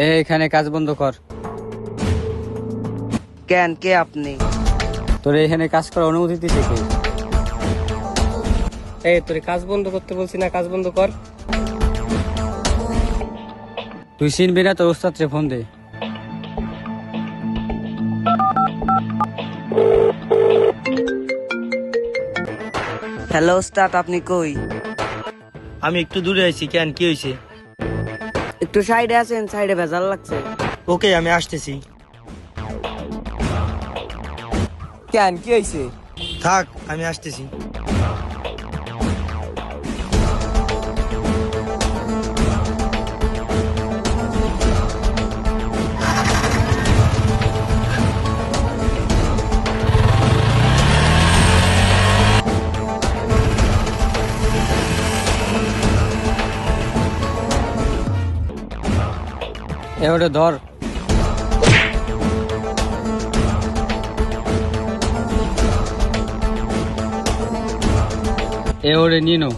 এখানে কাজ বন্ধ কর। কেন, কে আপনি? তোর এখানে কাজ করার অনুমতি দিতে কে? এই তোর কাজ বন্ধ করতে বলছি না, কাজ বন্ধ কর। তুই চিনবি না, তোর ওস্তাদ রে ফোন দে। হ্যালো ওস্তাদ, আপনি কই? আমি একটু দূরে আছি। কেন, কি হয়েছে? একটু সাইডে আছেন, সাইডে ভেজাল লাগছে। ওকে, আমি আসতেছি। কেন, কি হয়েছে? থাক, আমি আসতেছি। এবারে ধর। এবারে নিয়ে নাও।